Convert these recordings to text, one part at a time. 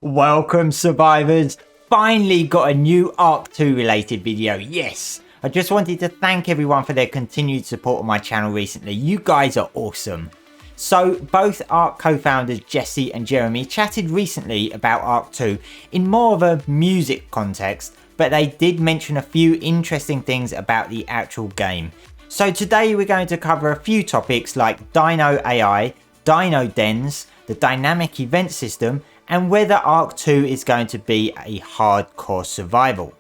Welcome survivors, finally got a new ARK 2 related video, yes! I just wanted to thank everyone for their continued support on my channel recently, you guys are awesome. So both ARK co-founders Jesse and Jeremy chatted recently about ARK 2 in more of a music context, but they did mention a few interesting things about the actual game. So today we're going to cover a few topics like Dino AI, Dino Dens, the dynamic event system, and whether ARK 2 is going to be a hardcore survival.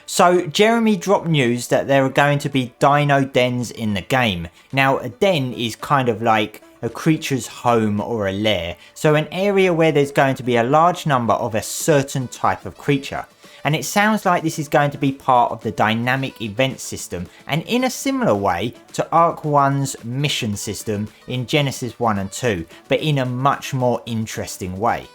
So Jeremy dropped news that there are going to be Dino Dens in the game. Now a den is kind of like a creature's home or a lair, so an area where there's going to be a large number of a certain type of creature. And it sounds like this is going to be part of the dynamic event system, and in a similar way to ARK 1's mission system in Genesis 1 and 2, but in a much more interesting way.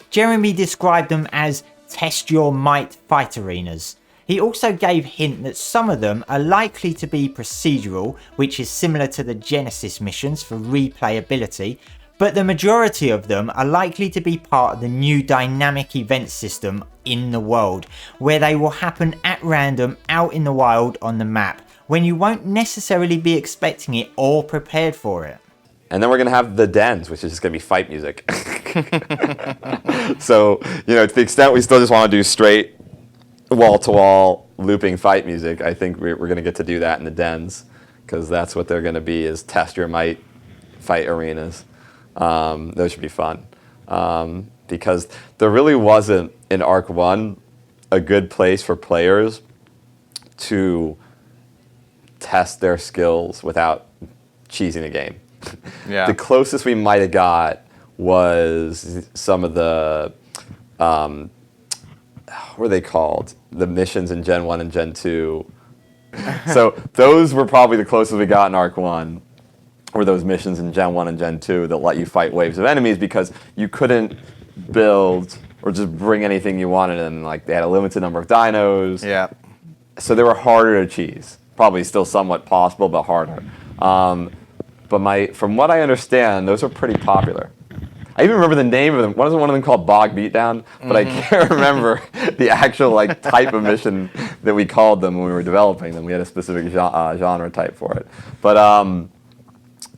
Jeremy described them as test your might fight arenas. He also gave hint that some of them are likely to be procedural, which is similar to the Genesis missions for replayability, but the majority of them are likely to be part of the new dynamic event system in the world, where they will happen at random out in the wild on the map, when you won't necessarily be expecting it or prepared for it. And then we're going to have the Dens, which is just going to be fight music. So, to the extent we still just want to do straight wall-to-wall looping fight music, I think we're going to get to do that in the Dens, because that's what they're going to be, is test your might fight arenas. Those should be fun. Because there really wasn't in ARK 1 a good place for players to test their skills without cheesing the game. Yeah. The closest we might have got was some of the, what are they called? The missions in Gen 1 and Gen 2. So those were probably the closest we got in ARK 1, were those missions in Gen 1 and Gen 2 that let you fight waves of enemies because you couldn't build or just bring anything you wanted, and like they had a limited number of dinos. Yeah. So they were harder to cheese. Probably still somewhat possible, but harder. But from what I understand, those are pretty popular. I even remember the name of them. Wasn't one of them called Bog Beatdown? But I can't remember the actual type of mission that we called them when we were developing them. We had a specific genre type for it. But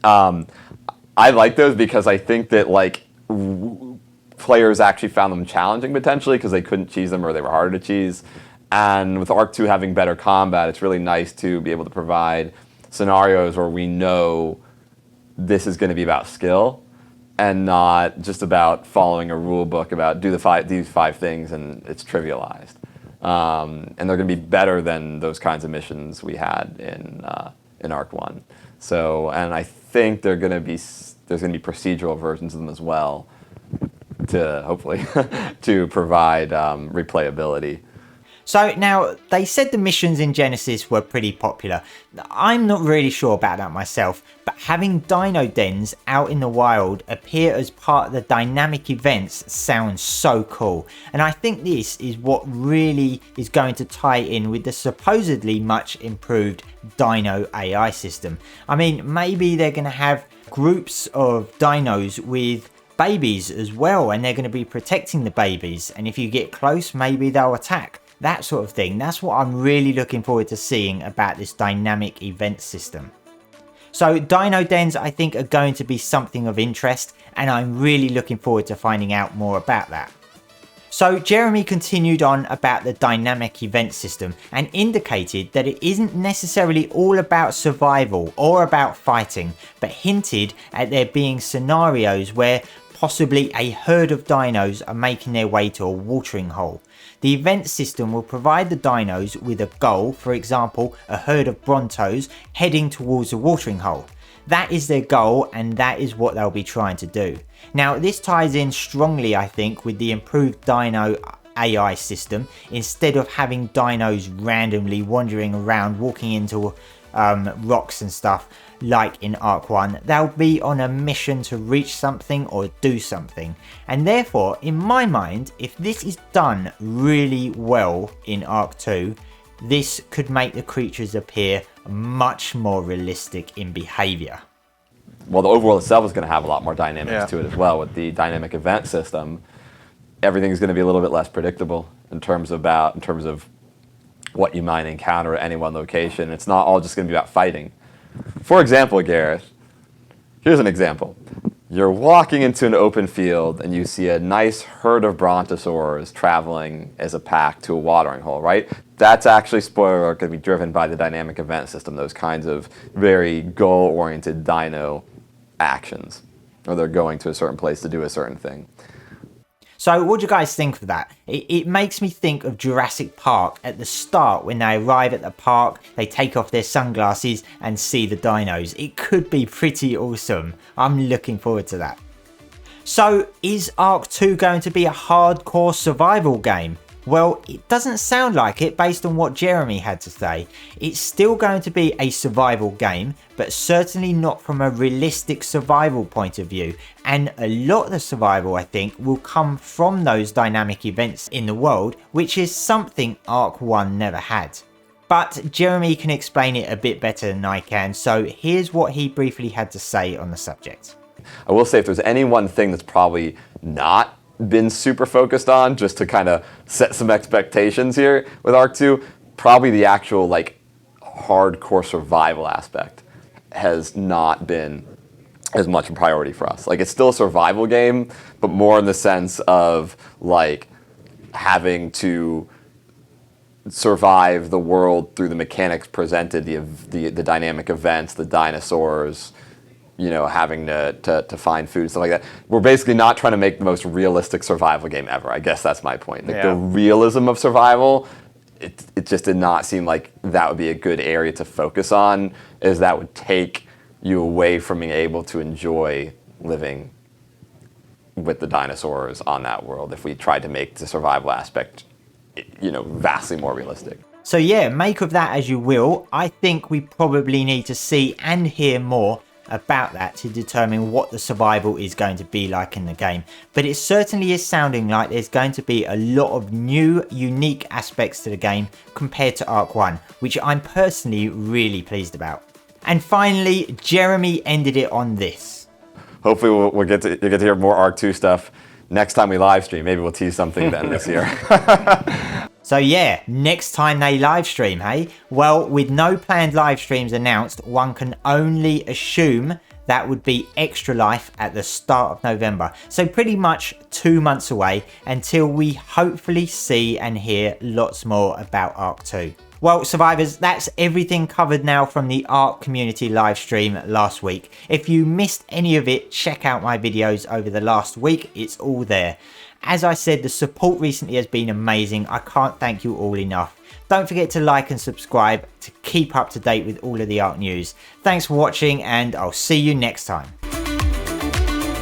I like those because I think that players actually found them challenging potentially because they couldn't cheese them or they were harder to cheese. And with ARK 2 having better combat, it's really nice to be able to provide scenarios where we know this is going to be about skill and not just about following a rule book about do these five things and it's trivialized. And they're going to be better than those kinds of missions we had in ARK 1. So, and I think there's going to be procedural versions of them as well to hopefully to provide replayability. So now, they said the missions in Genesis were pretty popular. I'm not really sure about that myself, but having Dino Dens out in the wild appear as part of the dynamic events sounds so cool. And I think this is what really is going to tie in with the supposedly much improved Dino AI system. I mean, maybe they're going to have groups of dinos with babies as well, and they're going to be protecting the babies. And if you get close, maybe they'll attack. That sort of thing. That's what I'm really looking forward to seeing about this dynamic event system. So Dino Dens I think are going to be something of interest, and I'm really looking forward to finding out more about that. So Jeremy continued on about the dynamic event system and indicated that it isn't necessarily all about survival or about fighting, but hinted at there being scenarios where possibly a herd of dinos are making their way to a watering hole. The event system will provide the dinos with a goal, for example, a herd of Brontos heading towards a watering hole. That is their goal, and that is what they'll be trying to do. Now, this ties in strongly, I think, with the improved Dino AI system. Instead of having dinos randomly wandering around, walking into rocks and stuff like in ARK 1, they'll be on a mission to reach something or do something. And therefore, in my mind, if this is done really well in ARK 2, this could make the creatures appear much more realistic in behavior. Well, the overworld itself is going to have a lot more dynamics to it as well with the dynamic event system. everything's going to be a little bit less predictable in terms of what you might encounter at any one location. It's not all just going to be about fighting. For example, Gareth, here's an example. You're walking into an open field and you see a nice herd of brontosaurs traveling as a pack to a watering hole, right? That's actually, spoiler alert, going to be driven by the dynamic event system, those kinds of very goal-oriented dino actions, or they're going to a certain place to do a certain thing. So what do you guys think of that? It makes me think of Jurassic Park at the start when they arrive at the park, they take off their sunglasses and see the dinos. It could be pretty awesome. I'm looking forward to that. So is ARK 2 going to be a hardcore survival game? Well, it doesn't sound like it based on what Jeremy had to say. It's still going to be a survival game, but certainly not from a realistic survival point of view. And a lot of the survival, I think, will come from those dynamic events in the world, which is something ARK 1 never had. But Jeremy can explain it a bit better than I can, so here's what he briefly had to say on the subject. I will say, if there's any one thing that's probably not been super focused on, just to kind of set some expectations here with ARK 2, probably the actual like hardcore survival aspect has not been as much a priority for us. Like, it's still a survival game, but more in the sense of like having to survive the world through the mechanics presented, the dynamic events, the dinosaurs, you know, having to find food, stuff like that. We're basically not trying to make the most realistic survival game ever. I guess that's my point. Like, the realism of survival, it just did not seem like that would be a good area to focus on, as that would take you away from being able to enjoy living with the dinosaurs on that world if we tried to make the survival aspect, you know, vastly more realistic. So yeah, make of that as you will. I think we probably need to see and hear more about that to determine what the survival is going to be like in the game, but it certainly is sounding like there's going to be a lot of new unique aspects to the game compared to ARK 1, which I'm personally really pleased about. And finally, Jeremy ended it on this. Hopefully you'll get to hear more ARK 2 stuff next time we live stream. Maybe we'll tease something then this year. So yeah, next time they live stream, hey? Well, with no planned live streams announced, one can only assume that would be Extra Life at the start of November. So pretty much 2 months away until we hopefully see and hear lots more about ARK 2. Well, survivors, that's everything covered now from the ARK Community live stream last week. If you missed any of it, check out my videos over the last week. It's all there. As I said, the support recently has been amazing. I can't thank you all enough. Don't forget to like and subscribe to keep up to date with all of the ARK news. Thanks for watching, and I'll see you next time.